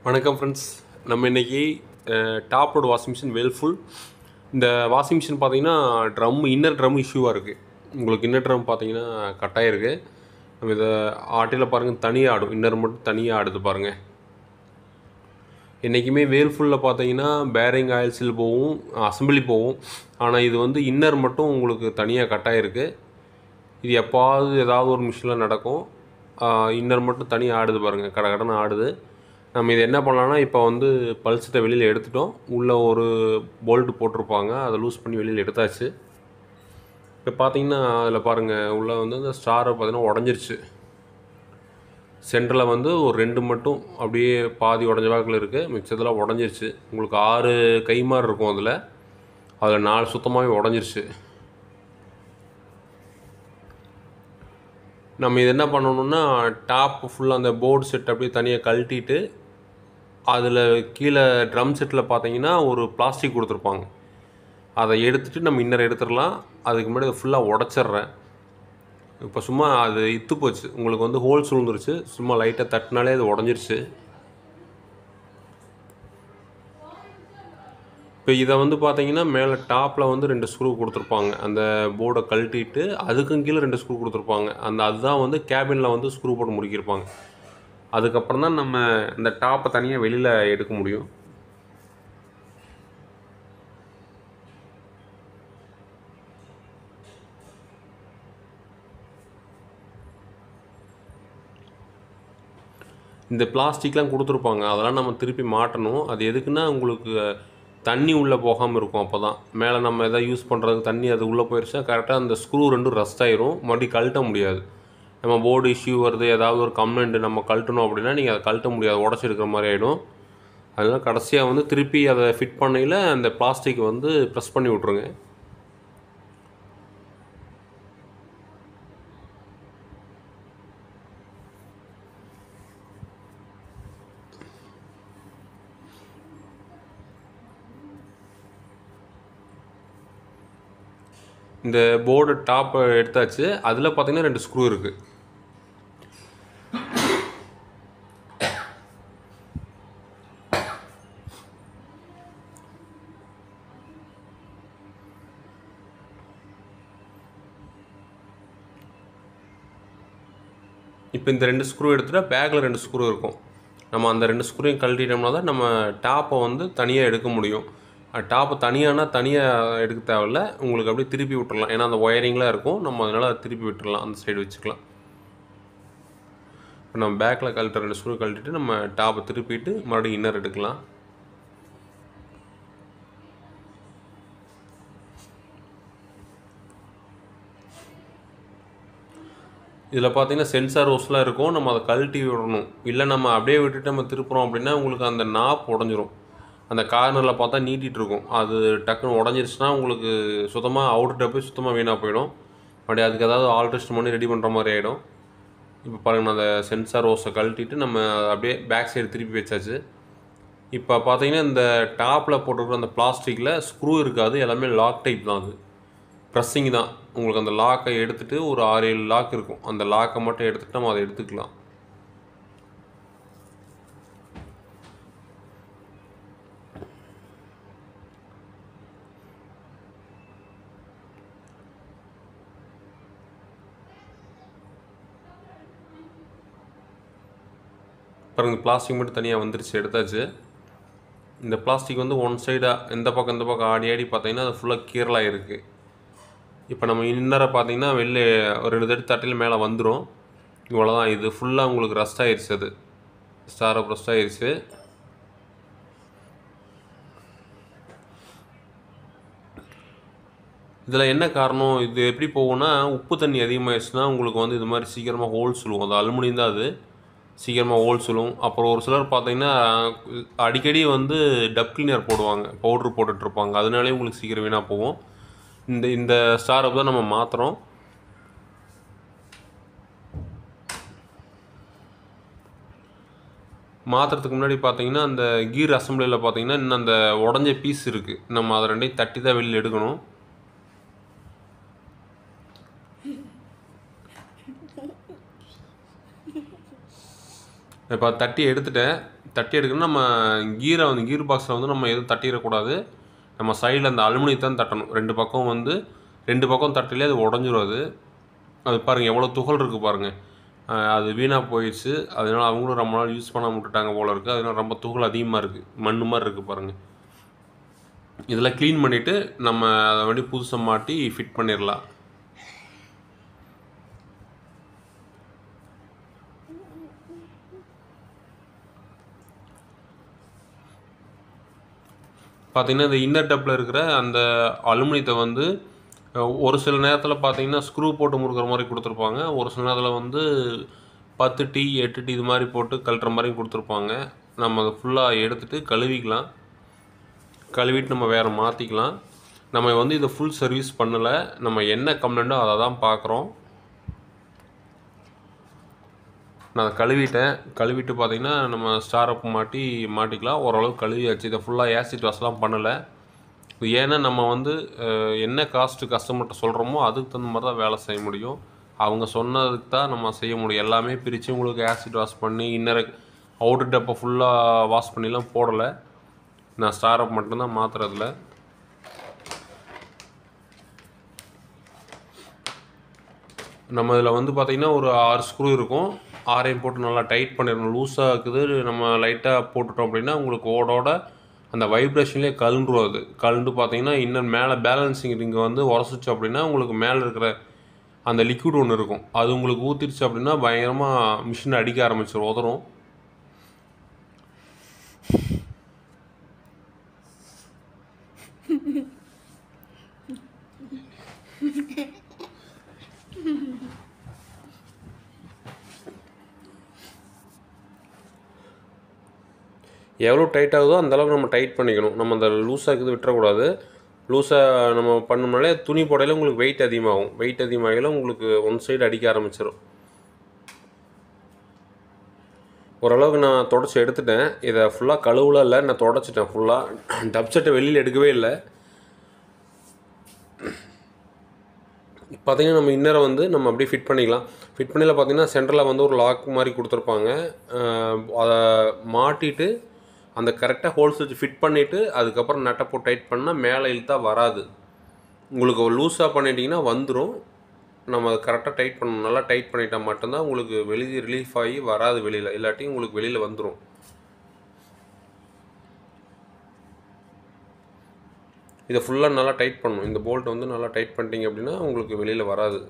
வணக்கம் ஃப்ரெண்ட்ஸ். நம்ம இன்றைக்கி டாப்போட வாஷிங் மிஷின் Whirlpool. இந்த வாஷிங் மிஷின் பார்த்தீங்கன்னா இன்னர் ட்ரம் இஷ்யூவாக இருக்குது. உங்களுக்கு இன்னர் ட்ரம் பார்த்தீங்கன்னா கட்டாயிருக்கு. நம்ம இதை ஆட்டில் பாருங்கள், தனியாக ஆடும். இன்னர் மட்டும் தனியாக ஆடுது பாருங்கள். என்றைக்குமே Whirlpoolல பார்த்தீங்கன்னா பேரிங் ஆயில் சீல் போகும், அசம்பிளி போகும். ஆனால் இது வந்து இன்னர் மட்டும் உங்களுக்கு தனியாக கட்டாயிருக்கு. இது எப்பாவது ஏதாவது ஒரு மிஷினில் நடக்கும். இன்னர் மட்டும் தனியாக ஆடுது பாருங்கள், கடன்னு ஆடுது. நம்ம இது என்ன பண்ணலான்னா, இப்போ வந்து பல்சட்டை வெளியில் எடுத்துட்டோம். உள்ளே ஒரு போல்ட்டு போட்டிருப்பாங்க, அதை லூஸ் பண்ணி வெளியில் எடுத்தாச்சு. இப்போ பார்த்தீங்கன்னா அதில் பாருங்கள், உள்ளே வந்து இந்த ஸ்டாரை பார்த்தீங்கன்னா உடஞ்சிருச்சு. சென்டரில் வந்து ஒரு 2 மட்டும் அப்படியே பாதி உடஞ்ச வாக்கில் இருக்குது. மிச்சத்தில் உடஞ்சிருச்சு. உங்களுக்கு 6 கை மாதிரி இருக்கும். அதில் 4 சுத்தமாகவே உடஞ்சிருச்சு. நம்ம இது என்ன பண்ணணுன்னா, டாப் ஃபுல்லாக அந்த போர்டு செட் அப்படியே தனியாக கழட்டிட்டு, அதில் கீழே ட்ரம் செட்டில் பார்த்தீங்கன்னா ஒரு பிளாஸ்டிக் கொடுத்துருப்பாங்க. அதை எடுத்துகிட்டு நம்ம இன்னர் எடுத்துடலாம். அதுக்கு முன்னாடி அதை ஃபுல்லாக உடச்சிட்றேன். இப்போ சும்மா அது இத்து போச்சு, உங்களுக்கு வந்து ஹோல்ஸ் விழுந்துருச்சு. சும்மா லைட்டாக தட்டினாலே அது உடஞ்சிருச்சு. இப்போ இதை வந்து பார்த்தீங்கன்னா மேலே டாப்பில் வந்து 2 ஸ்க்ரூ கொடுத்துருப்பாங்க. அந்த போர்டை கழட்டிட்டு அதுக்கும் கீழே 2 ஸ்க்ரூ கொடுத்துருப்பாங்க. அதுதான் வந்து கேபினில் வந்து ஸ்க்ரூ போட்டு முடிக்கிருப்பாங்க. அதுக்கப்புறம் தான் நம்ம இந்த டாப்பை தனியாக வெளியில் எடுக்க முடியும். இந்த பிளாஸ்டிக்லாம் கொடுத்துருப்பாங்க, அதெல்லாம் நம்ம திருப்பி மாட்டணும். அது எதுக்குன்னா, உங்களுக்கு தண்ணி உள்ளே போகாமல் இருக்கும். அப்போ தான் மேலே நம்ம எதாவது யூஸ் பண்ணுறதுக்கு தண்ணி அது உள்ளே போயிடுச்சுன்னா கரெக்டாக அந்த ஸ்க்ரூ 2 ரஸ்ட் ஆயிரும். மறுபடியும் கழட்ட முடியாது. நம்ம போர்டு இஷ்யூ வருது, ஏதாவது ஒரு கம்ப்ளைண்ட் நம்ம கழட்டணும் அப்படின்னா நீங்கள் அதை கழட்ட முடியாது, உடச்சி எடுக்கிற மாதிரி ஆகிடும். அதனால் கடைசியாக வந்து திருப்பி அதை ஃபிட் பண்ணையில் அந்த பிளாஸ்டிக் வந்து ப்ரெஸ் பண்ணி விட்ருங்க. இந்த போர்டு டாப்பை எடுத்தாச்சு. அதில் பார்த்தீங்கன்னா 2 ஸ்க்ரூ இருக்குது. இப்போ இந்த 2 ஸ்க்ரூ எடுத்துகிட்டா பேக்கில் 2 ஸ்க்ரூ இருக்கும். நம்ம அந்த 2 ஸ்க்ரூவையும் கழட்டிட்டோம்னா தான் நம்ம டாப்பை வந்து தனியாக எடுக்க முடியும். டாப்பு தனியாக எடுக்க தேவையில்ல. உங்களுக்கு அப்படியே திருப்பி விட்டுறலாம். ஏன்னா அந்த ஒயரிங்லாம் இருக்கும். நம்ம அதனால் அதை திருப்பி விட்டுறலாம், அந்த சைடு வச்சுக்கலாம். இப்போ நம்ம பேக்கில் 2 ஸ்க்ரூ கழட்டிட்டு நம்ம டாப்பை திருப்பிட்டு மறுபடியும் இன்னர் எடுக்கலாம். இதில் பார்த்தீங்கன்னா சென்சார் ஹோஸ்லாம் இருக்கும். நம்ம அதை கழட்டி விடணும். இல்லை நம்ம அப்படியே விட்டுட்டு நம்ம திருப்புறோம் அப்படின்னா உங்களுக்கு அந்த நாப் உடஞ்சிரும். அந்த கார்னரில் பார்த்தா நீட்டிகிட்டு இருக்கும். அது டக்குன்னு உடஞ்சிருச்சுன்னா உங்களுக்கு சுத்தமாக அவுட்டர் போய் சுத்தமாக வீணாக போயிடும். அப்படி அதுக்கு ஏதாவது ஆல்ட்ரேஷன் பண்ணி ரெடி பண்ணுற மாதிரி ஆகிடும். இப்போ பாருங்கள், அந்த சென்சார் ஹோஸை கழட்டிட்டு நம்ம அப்படியே பேக் சைடு திருப்பி வச்சாச்சு. இப்போ பார்த்தீங்கன்னா இந்த டாப்பில் போட்டுருக்கிற அந்த பிளாஸ்டிக்கில் ஸ்க்ரூ இருக்காது. எல்லாமே லாக் டைப் தான். அது ப்ரெஸ்ஸிங் தான். உங்களுக்கு அந்த லாக்கை எடுத்துகிட்டு ஒரு 6-7 லாக் இருக்கும். அந்த லாக்கை மட்டும் எடுத்துகிட்டு நம்ம அதை எடுத்துக்கலாம். பாருங்கள், பிளாஸ்டிக் மட்டும் தனியாக வந்துருச்சு, எடுத்தாச்சு. இந்த பிளாஸ்டிக் வந்து ஒன் சைடாக இந்த பக்கம் ஆடி பார்த்தீங்கன்னா அது ஃபுல்லாக கீரலாக இருக்குது. இப்போ நம்ம இன்னரை பார்த்தீங்கன்னா வெளில ஒரு 2 தட்டு தட்டில் மேலே வந்துடும். இவ்வளோதான். இது ஃபுல்லாக உங்களுக்கு ரஸ்ட் ஆயிடுச்சு. அது ஸ்டாரப் ரஸ்ட் ஆயிடுச்சு. இதில் என்ன காரணம், இது எப்படி போகும்னா, உப்பு தண்ணி அதிகமாகிடுச்சுன்னா உங்களுக்கு வந்து இது மாதிரி சீக்கிரமாக ஹோல்ஸ் விழுவும். அது அலுமினியம் தான், அது சீக்கிரமாக ஹோல்ஸ் விழுவும். அப்புறம் ஒரு சிலர் பார்த்தீங்கன்னா அடிக்கடி வந்து டப் கிளீனர் போடுவாங்க, பவுட்ரு போட்டுட்ருப்பாங்க. அதனாலே உங்களுக்கு சீக்கிரம் வீணாக போகும். இந்த ஸ்டாரப் தான் நம்ம மாற்றுறோம். மாற்றுறதுக்கு முன்னாடி பார்த்தீங்கன்னா அந்த கீர் அசம்பிளியில் பார்த்தீங்கன்னா இன்னும் அந்த உடஞ்ச பீஸ் இருக்குது. நம்ம அதை 2ஐயும் தட்டி தான் வெளியில் எடுக்கணும். இப்போ தட்டி எடுத்துட்டேன். தட்டி எடுக்கணும். நம்ம கீர் பாக்ஸில் வந்து நம்ம எதுவும் தட்டிடக்கூடாது. நம்ம சைடில் அந்த அலுமினியத்தான் தட்டணும். 2 பக்கம் வந்து 2 பக்கம் தட்டிலே அது உடஞ்சிரும். அது பாருங்கள் எவ்வளோ துகள் இருக்குது பாருங்கள். அது வீணாக போயிடுச்சு. அதனால் அவங்களும் ரொம்ப நாள் யூஸ் பண்ணாமல் விட்டுட்டாங்க போல இருக்குது. அதனால் ரொம்ப துகள் அதிகமாக இருக்குது. மண் மாதிரி இருக்குது பாருங்கள். இதெல்லாம் க்ளீன் பண்ணிவிட்டு நம்ம அதை வந்து புதுசாக மாட்டி ஃபிட் பண்ணிடலாம். பார்த்திங்கன்னா இந்த இன்னர் டப்பில் இருக்கிற அந்த அலுமினியத்தை வந்து ஒரு சில நேரத்தில் பார்த்திங்கன்னா ஸ்க்ரூ போட்டு முறுக்கிற மாதிரி கொடுத்துருப்பாங்க. ஒரு சில நேரத்தில் வந்து 10 டீ 8 டீ இது மாதிரி போட்டு கழட்டுற மாதிரியும் கொடுத்துருப்பாங்க. நம்ம அதை ஃபுல்லாக எடுத்துகிட்டு கழுவிக்கலாம். கழுவிட்டு நம்ம வேறு மாற்றிக்கலாம். நம்ம வந்து இதை ஃபுல் சர்வீஸ் பண்ணலை. நம்ம என்ன கம்ப்ளைண்ட்டோ அதை தான் பார்க்குறோம். நான் கழுவிட்டு பார்த்திங்கன்னா நம்ம ஸ்டார் அப் மாட்டிக்கலாம். ஓரளவுக்கு கழுவியாச்சு. இதை ஃபுல்லாக ஆசிட் வாஷ்லாம் பண்ணலை. ஏன்னா நம்ம வந்து என்ன காஸ்ட்டு கஸ்டமர்கிட்ட சொல்கிறோமோ அதுக்கு தகுந்த மாதிரி தான் வேலை செய்ய முடியும். அவங்க சொன்னதுக்கு தான் நம்ம செய்ய முடியும். எல்லாமே பிரித்து உங்களுக்கு ஆசிட் வாஷ் பண்ணி அவுட்டர் டப்பை ஃபுல்லாக வாஷ் பண்ணிலாம் போடலை. நான் ஸ்டார் அப் மட்டும்தான் மாற்றுறதில்ல. நம்ம இதில் வந்து பார்த்திங்கன்னா ஒரு 6 ஸ்க்ரூ இருக்கும். 6ஐயும் போட்டு நல்லா டைட் பண்ணிடணும். லூஸாக இருக்குது நம்ம லைட்டாக போட்டுட்டோம் அப்படின்னா உங்களுக்கு ஓடோட அந்த வைப்ரேஷன்லேயே கழுந்துரும். அது கழுந்து பார்த்திங்கன்னா இன்னும் மேலே பேலன்சிங் ரிங்கை வந்து உரசிச்சு அப்படின்னா உங்களுக்கு மேலே இருக்கிற அந்த லிக்விட் ஒன்று இருக்கும். அது உங்களுக்கு ஊற்றிடுச்சு அப்படின்னா பயங்கரமாக மிஷின் அடிக்க ஆரம்பிச்சிடும், உதறும். எவ்வளோ டைட் ஆகுதோ அந்தளவுக்கு நம்ம டைட் பண்ணிக்கணும். நம்ம அந்த லூஸாக இருக்குது விட்டுறக்கூடாது. லூஸாக நம்ம பண்ணோம்னாலே துணி போடையில் உங்களுக்கு வெயிட் அதிகமாகும். வெயிட் அதிகமாகல உங்களுக்கு ஒன் சைடு அடிக்க ஆரம்பிச்சிடும். ஓரளவுக்கு நான் தொடச்சி எடுத்துட்டேன். இதை ஃபுல்லாக கழுவுலாம் இல்லை, நான் தொடச்சிட்டேன் ஃபுல்லாக. டப் செட்டை வெளியில் எடுக்கவே இல்லை. பார்த்திங்கன்னா நம்ம இன்னரை வந்து நம்ம அப்படியே ஃபிட் பண்ணிக்கலாம். ஃபிட் பண்ணியில் பார்த்திங்கன்னா சென்டரில் வந்து ஒரு லாக் மாதிரி கொடுத்துருப்பாங்க. அதை மாட்டிட்டு அந்த கரெக்டாக ஹோல்ஸ் வச்சு ஃபிட் பண்ணிவிட்டு அதுக்கப்புறம் நட்டை போட்டு டைட் பண்ணால் மேலே இழுத்தா வராது. உங்களுக்கு லூஸாக பண்ணிட்டீங்கன்னா வந்துடும். நம்ம அதை கரெக்டாக டைட் பண்ணணும். நல்லா டைட் பண்ணிட்டால் மட்டும்தான் உங்களுக்கு வெளியே ரிலீஃப் ஆகி வராது வெளியில். இல்லாட்டி உங்களுக்கு வெளியில் வந்துடும். இதை ஃபுல்லாக நல்லா டைட் பண்ணணும். இந்த போல்ட்டை வந்து நல்லா டைட் பண்ணிட்டீங்க அப்படின்னா உங்களுக்கு வெளியில் வராது.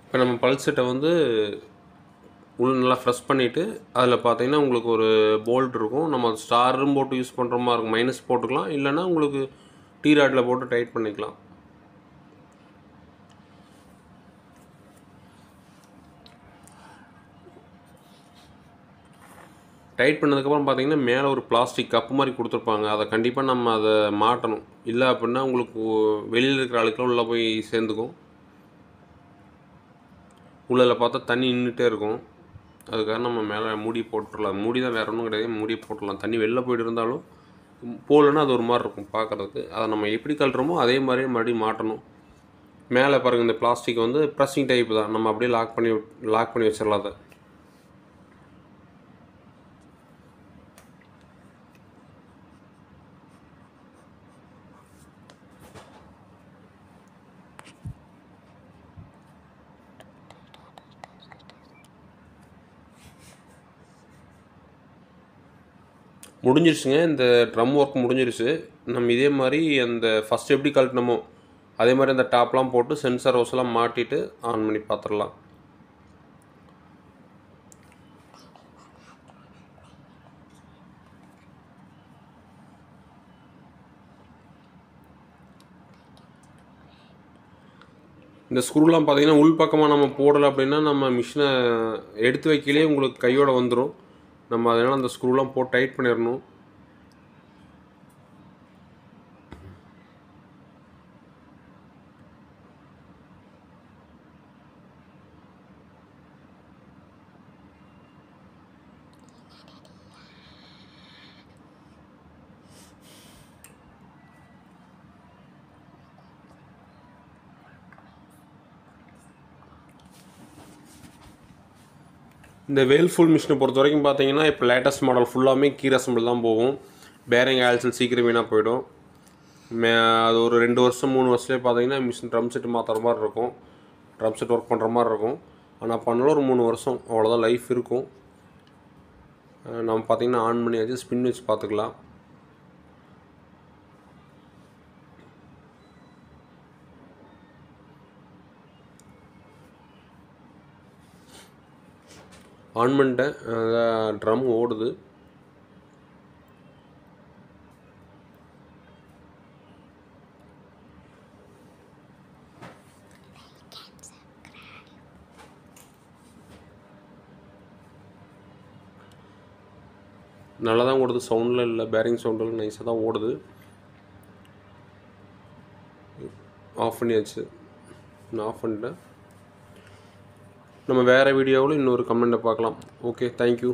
இப்போ நம்ம பல்ஸ் செட்டை வந்து நல்லா ஃப்ரெஷ் பண்ணிவிட்டு அதில் பார்த்தீங்கன்னா உங்களுக்கு ஒரு போல்ட் இருக்கும். நம்ம ஸ்டாரும் போட்டு யூஸ் பண்ணுற மாதிரி இருக்கும். மைனஸ் போட்டுக்கலாம், இல்லைன்னா உங்களுக்கு டீ ராட்டில் போட்டு டைட் பண்ணிக்கலாம். டைட் பண்ணதுக்கப்புறம் பார்த்தீங்கன்னா மேலே ஒரு பிளாஸ்டிக் கப்பு மாதிரி கொடுத்துருப்பாங்க. அதை கண்டிப்பாக நம்ம அதை மாட்டணும். இல்லை அப்படின்னா உங்களுக்கு வெளியில் இருக்கிற ஆளுக்கெல்லாம் உள்ளே போய் சேர்ந்துக்கும். உள்ளே பார்த்தா தண்ணி நின்றுட்டே இருக்கும். அதுக்காக நம்ம மேலே மூடி போட்டுடலாம். மூடி தான் வேறு ஒன்றும் கிடையாது, மூடி போட்டுடலாம். தண்ணி வெளில போய்ட்டு இருந்தாலும் போகலன்னா அது ஒரு மாதிரி இருக்கும் பார்க்குறதுக்கு. அதை நம்ம எப்படி கழட்டுறோமோ அதே மாதிரியே மறுபடியும் மாட்டணும். மேலே பாருங்கள், இந்த பிளாஸ்டிக் வந்து ப்ரெஸ்ஸிங் டைப்பு தான். நம்ம அப்படியே லாக் பண்ணி வச்சிடலாம். அதை முடிஞ்சிருச்சுங்க. இந்த ட்ரம் ஒர்க் முடிஞ்சிருச்சு. நம்ம இதே மாதிரி அந்த ஃபஸ்ட் எப்படி கழட்டினமோ அதே மாதிரி அந்த டாப்லாம் போட்டு சென்சார் ஹவுஸ்லாம் மாட்டிட்டு ஆன் பண்ணி பார்த்துடலாம். இந்த ஸ்க்ரூலாம் பார்த்தீங்கன்னா உள் பக்கமாக நம்ம போடலை அப்படின்னா நம்ம மிஷினை எடுத்து வைக்கலே உங்களுக்கு கையோடு வந்துடும். நம்ம அதனால் அந்த ஸ்க்ரூலாம் போட்டு டைட் பண்ணிடணும். இந்த வேல்ஃபுல் மிஷினை பொறுத்த வரைக்கும் பார்த்தீங்கன்னா இப்போ லேட்டஸ்ட் மாடல் ஃபுல்லாமே கீ அசம்பிள் தான் போகும். பேரிங் ஆயில்சல் சீக்கிரம் வீணாக போயிடும். அது ஒரு 2 வருஷம் 3 வருஷத்துலேயே பார்த்தீங்கன்னா மிஷின் ட்ரம் செட் மாற்றுற மாதிரி இருக்கும், ட்ரம் செட் ஒர்க் பண்ணுற மாதிரி இருக்கும். ஆனால் பண்ணாலும் ஒரு 3 வருஷம் அவ்வளோதான் லைஃப் இருக்கும். நம்ம பார்த்திங்கன்னா ஆன் பண்ணியாச்சு, ஸ்பின் வச்சு பார்த்துக்கலாம். ஆன் பண்ணிட்டேன், ட்ரம் ஓடுது. நல்லா தான் ஓடுது, சவுண்டில் இல்லை, பேரிங் சவுண்டில் நைஸாக தான் ஓடுது. ஆஃப் பண்ணியாச்சு, நான் ஆஃப் பண்ணிட்டேன். நம்ம வேறு வீடியோவில் இன்னொரு கமெண்ட்டை பார்க்கலாம். Okay, thank you.